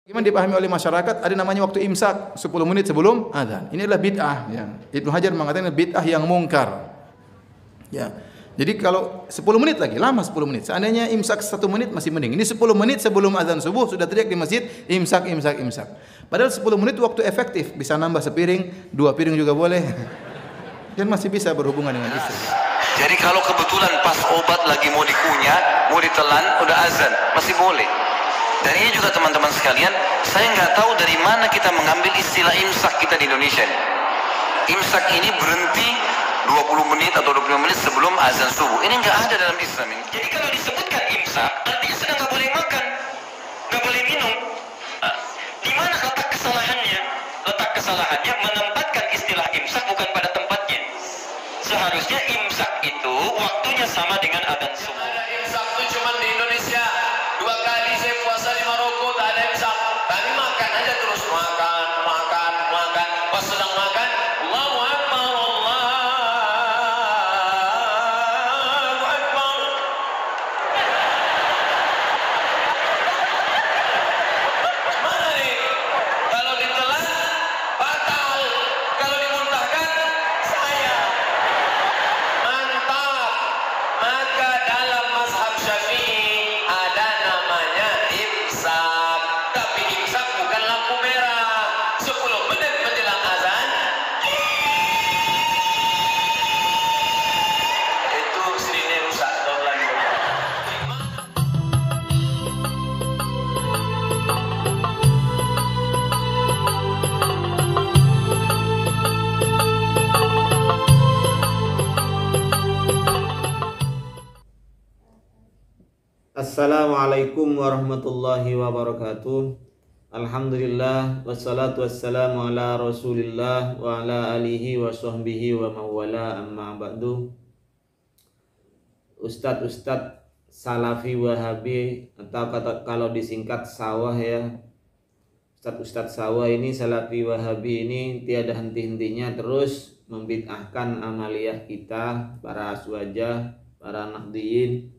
Gimana dipahami oleh masyarakat? Ada namanya waktu imsak 10 menit sebelum azan. Ini adalah bid'ah ya. Ibnu Hajar mengatakan bid'ah yang mungkar. Ya. Jadi kalau 10 menit lagi, lama 10 menit. Seandainya imsak 1 menit masih mending. Ini 10 menit sebelum azan subuh sudah teriak di masjid, imsak, imsak, imsak. Padahal 10 menit waktu efektif, bisa nambah sepiring, 2 piring juga boleh. Dan masih bisa berhubungan dengan istri. Jadi kalau kebetulan pas obat lagi mau dikunyah, mau ditelan, udah azan, masih boleh. Dan ini juga teman-teman sekalian, saya nggak tahu dari mana kita mengambil istilah imsak kita di Indonesia. Imsak ini berhenti 20 menit atau 25 menit sebelum azan subuh. Ini nggak ada dalam Islam ini. Jadi kalau disebutkan imsak, artinya sedang nggak boleh makan, nggak boleh minum. Di mana letak kesalahannya? Letak kesalahannya menempatkan istilah imsak bukan pada tempatnya. Seharusnya imsak itu waktunya sama dengan azan subuh. Imsak itu cuma di Indonesia. 2 kali saya puasa di Maroko tak ada imsak. Kami makan aja terus makan. Pas sedang makan, Allahu Akbar, Allahu Akbar. Mana nih? Kalau ditelan batal. Kalau dimuntahkan saya. Mantap. Maka dalam mazhab Syafi'i ada namanya imsak. Tapi imsak bukan lampu merah. 10 menit menjelang azan. Itu sirine rusak dolan. Assalamualaikum warahmatullahi wabarakatuh. Alhamdulillah wassalatu wassalamu ala Rasulillah wa ala alihi wa sahbihi wa mawala amma ba'du. Ustadz Salafi Wahabi atau kalau disingkat sawah ya. Ustadz sawah ini Salafi Wahabi ini tiada henti-hentinya terus membid'ahkan amaliyah kita, para aswajah, para nahdiyin.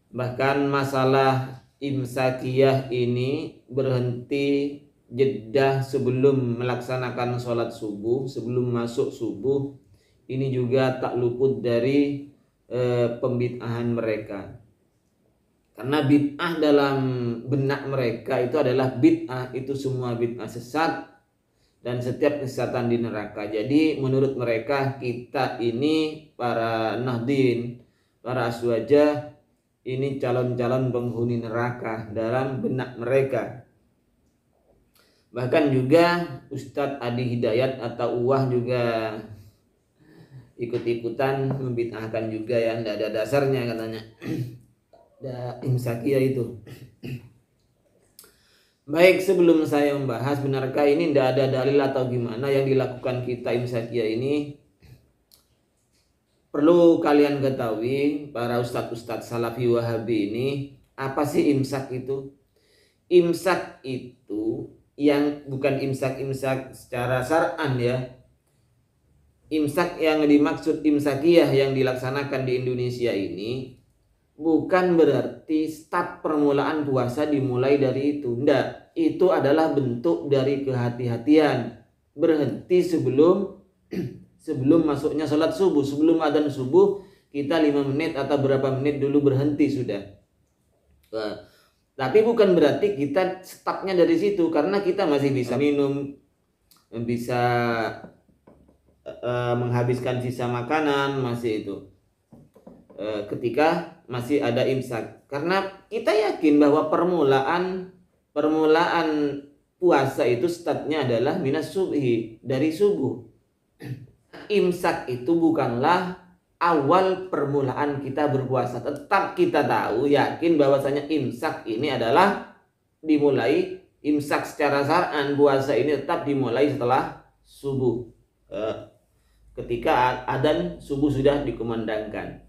Bahkan masalah imsakiyah ini berhenti jeda sebelum melaksanakan sholat subuh, sebelum masuk subuh. Ini juga tak luput dari pembid'ahan mereka. Karena bid'ah dalam benak mereka itu adalah bid'ah, itu semua bid'ah sesat dan setiap kesesatan di neraka. Jadi menurut mereka kita ini para nahdin, para aswajah ini calon-calon penghuni neraka dalam benak mereka. Bahkan juga Ustadz Adi Hidayat atau Uwah juga ikut-ikutan membid'ahkan juga ya, tidak ada dasarnya katanya. Ada imsakiyah itu. Baik, sebelum saya membahas benarkah ini tidak ada dalil atau gimana yang dilakukan kita imsakiyah ini, perlu kalian ketahui para ustadz-ustadz Salafi Wahabi ini, apa sih imsak itu? Imsak itu yang bukan imsak-imsak secara syar'an ya. Imsak yang dimaksud imsakiyah yang dilaksanakan di Indonesia ini bukan berarti start permulaan puasa dimulai dari itu. Enggak, itu adalah bentuk dari kehati-hatian. Berhenti sebelum masuknya sholat subuh, sebelum adzan subuh kita 5 menit atau berapa menit dulu berhenti sudah. Tapi bukan berarti kita stopnya dari situ, karena kita masih bisa minum, bisa menghabiskan sisa makanan masih itu ketika masih ada imsak. Karena kita yakin bahwa permulaan puasa itu startnya adalah minas subhi, dari subuh. Imsak itu bukanlah awal permulaan kita berpuasa. Tetap kita tahu, yakin bahwasanya imsak ini adalah dimulai, imsak secara syar'an puasa ini tetap dimulai setelah subuh, ketika adzan subuh sudah dikumandangkan.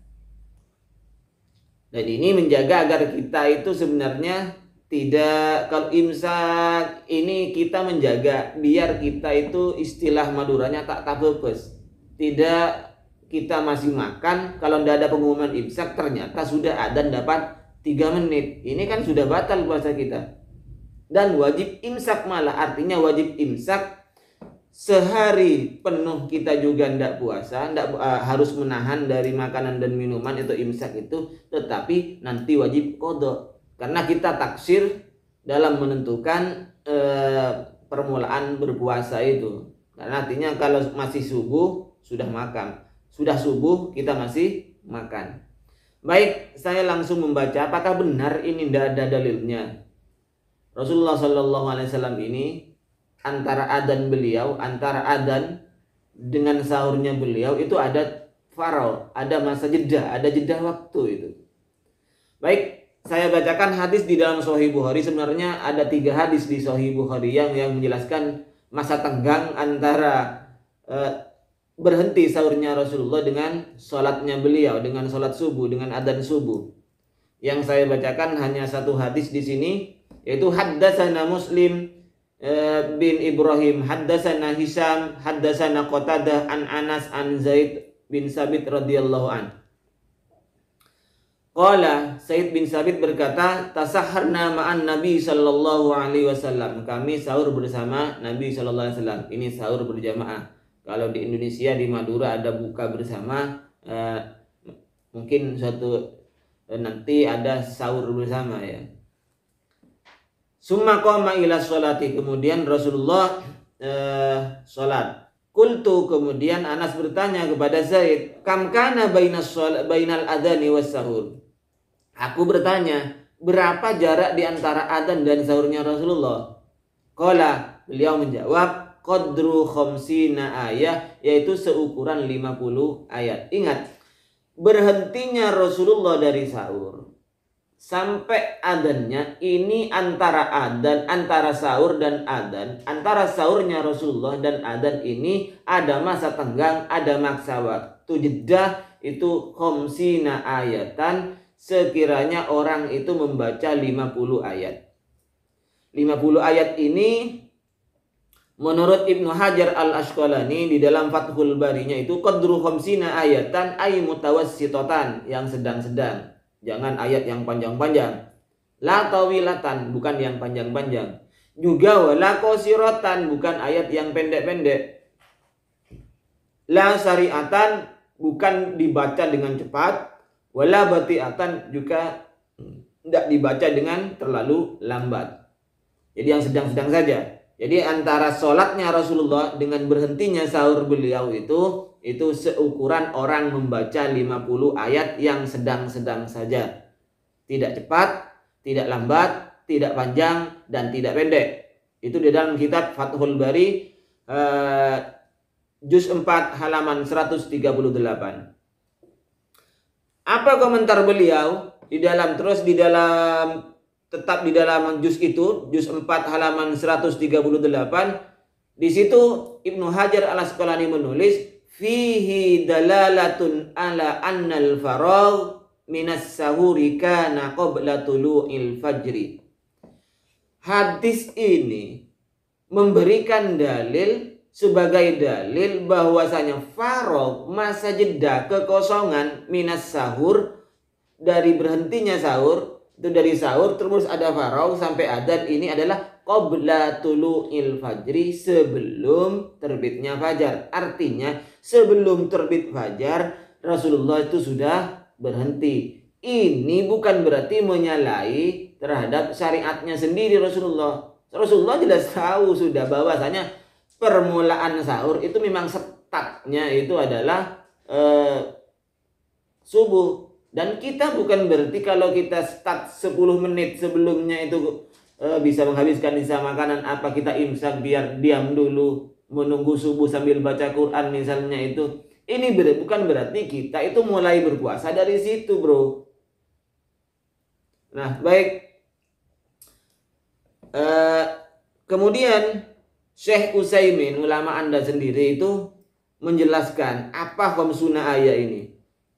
Dan ini menjaga agar kita itu sebenarnya tidak, kalau imsak ini kita menjaga biar kita itu istilah Maduranya tak tabepes. Tidak kita masih makan, kalau tidak ada pengumuman imsak ternyata sudah adzan dapat 3 menit. Ini kan sudah batal puasa kita. dan wajib imsak, malah artinya wajib imsak sehari penuh. Kita juga tidak puasa, harus menahan dari makanan dan minuman, itu imsak itu, tetapi nanti wajib qadha karena kita taksir dalam menentukan permulaan berpuasa itu. Karena artinya kalau masih subuh sudah makan, sudah subuh kita masih makan. Baik, saya langsung membaca. Apakah benar ini tidak ada dalilnya? Rasulullah SAW ini antara adzan beliau, antara adzan dengan sahurnya beliau itu ada farau, ada masa jeda, ada jeda waktu itu. Baik, saya bacakan hadis di dalam Sahih Bukhari. Sebenarnya ada 3 hadis di Sahih Bukhari yang menjelaskan masa tenggang antara berhenti sahurnya Rasulullah dengan sholatnya beliau, dengan sholat subuh, dengan adzan subuh. Yang saya bacakan hanya 1 hadis di sini, yaitu haddatsana Muslim bin Ibrahim, haddatsana Hisam, haddatsana Qatadah an Anas an Zaid bin Sabit radhiyallahu an. Qala, Zaid bin Sabit berkata, tasahharna ma'an Nabi sallallahu alaihi wasallam. Kami sahur bersama Nabi sallallahu alaihi wasallam. Ini sahur berjamaah. Kalau di Indonesia, di Madura ada buka bersama, mungkin suatu nanti ada sahur bersama ya. Summa qama ila sholati, kemudian Rasulullah sholat. Qultu, kemudian Anas bertanya kepada Zaid, kam kana bainal adhani was sahur. Aku bertanya, berapa jarak di antara adzan dan sahurnya Rasulullah? Qala, beliau menjawab, qadru khamsina ayat, yaitu seukuran 50 ayat. Ingat, berhentinya Rasulullah dari sahur sampai adzannya ini antara adzan, antara sahur dan adzan, antara sahurnya Rasulullah dan adzan ini ada masa tenggang, ada masa waktu jeda, itu khamsina ayatan, sekiranya orang itu membaca 50 ayat. 50 ayat ini menurut Ibnu Hajar al-Asqalani di dalam Fathul Barinya itu qadru khamsina ayatan ay mutawassitatan, yang sedang-sedang. Jangan ayat yang panjang-panjang. La tawilatan, bukan yang panjang-panjang. Juga wala qasiratan, bukan ayat yang pendek-pendek. La syariatan, bukan dibaca dengan cepat. Wala batiatan, juga tidak dibaca dengan terlalu lambat. Jadi yang sedang-sedang saja. Jadi antara sholatnya Rasulullah dengan berhentinya sahur beliau itu seukuran orang membaca 50 ayat yang sedang-sedang saja. Tidak cepat, tidak lambat, tidak panjang, dan tidak pendek. Itu di dalam kitab Fathul Bari juz 4 halaman 138. Apa komentar beliau tetap di dalam juz itu, juz 4 halaman 138. Di situ Ibnu Hajar al-Asqalani menulis, fihi dalalatun ala annal faragh minas sahuri kana qabla tulu'il fajri. Hadis ini memberikan dalil, sebagai dalil bahwasanya faragh, masa jeda, kekosongan, minas sahur, dari berhentinya sahur, itu dari sahur terus ada faragh sampai adzan, ini adalah qabla tulu'il fajri, sebelum terbitnya fajar. Artinya sebelum terbit fajar Rasulullah itu sudah berhenti. Ini bukan berarti menyalahi terhadap syariatnya sendiri Rasulullah. Rasulullah jelas tahu sudah bahwasanya permulaan sahur itu memang startnya itu adalah subuh. Dan kita bukan berarti kalau kita start 10 menit sebelumnya itu bisa menghabiskan sisa makanan, apa kita imsak biar diam dulu menunggu subuh sambil baca Quran misalnya itu. Ini bukan berarti kita itu mulai berpuasa dari situ, bro. Nah, baik. Kemudian Syekh Utsaimin, ulama Anda sendiri itu menjelaskan apa khamsuna ayat ini.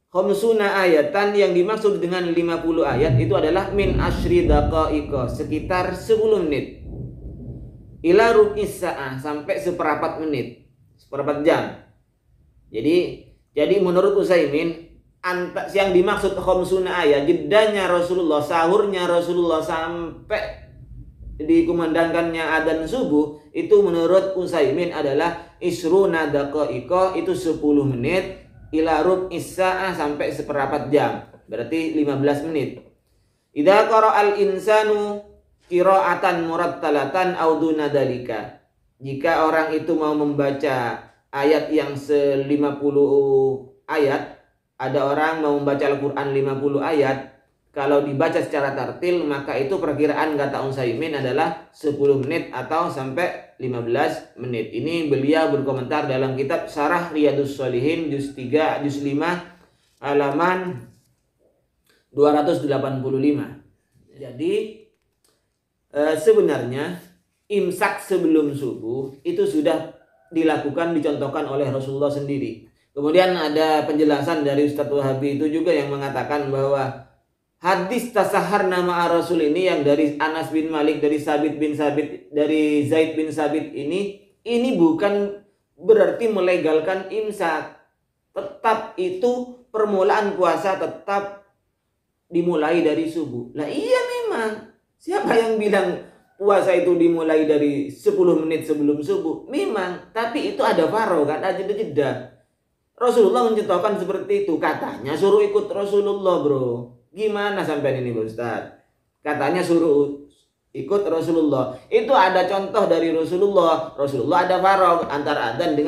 Khamsuna ayatan yang dimaksud dengan 50 ayat itu adalah min asyri daqaiqa, sekitar 10 menit. Ila ru'is sa'ah, sampai seperempat menit, seperempat jam. Jadi menurut Utsaimin, yang dimaksud khamsuna ayat, jedanya Rasulullah, sahurnya Rasulullah sampai dikumandangkannya adzan subuh itu menurut Utsaimin adalah isruna daqaiqa, itu 10 menit, ila rub'is sa'ah sampai seperempat jam, berarti 15 menit. Idza qara'al insanu qira'atan murattalatan aw duna dzalika, jika orang itu mau membaca ayat yang se-50 ayat, ada orang mau membaca Al-Qur'an 50 ayat, kalau dibaca secara tartil maka itu perkiraan kata Utsaimin adalah 10 menit atau sampai 15 menit. Ini beliau berkomentar dalam kitab Syarah Riyadhus Shalihin juz 3 juz 5 halaman 285. Jadi sebenarnya imsak sebelum subuh itu sudah dilakukan, dicontohkan oleh Rasulullah sendiri. Kemudian ada penjelasan dari Ustadz Wahabi itu juga yang mengatakan bahwa hadis tasahar nama Rasul ini yang dari Anas bin Malik, dari Sabit bin Sabit, dari Zaid bin Sabit ini bukan berarti melegalkan imsak. Tetap itu permulaan puasa tetap dimulai dari subuh. Lah iya memang. Siapa yang bilang puasa itu dimulai dari 10 menit sebelum subuh? Memang, tapi itu ada faro kan, ada jeda. Rasulullah mencontohkan seperti itu. Katanya suruh ikut Rasulullah, bro. Gimana sampai ini, Ustaz? Katanya suruh ikut Rasulullah. Itu ada contoh dari Rasulullah. Rasulullah ada faraq antara adzan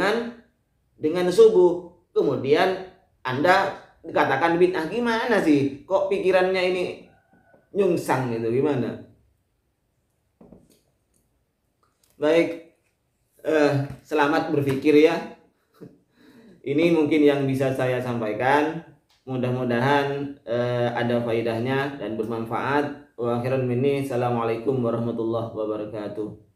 dengan subuh. Kemudian Anda dikatakan bid'ah, gimana sih? Kok pikirannya ini nyungsang gitu, gimana? Baik, selamat berpikir ya. Ini mungkin yang bisa saya sampaikan. Mudah-mudahan ada faedahnya dan bermanfaat. Wa akhiran minni, assalamualaikum warahmatullahi wabarakatuh.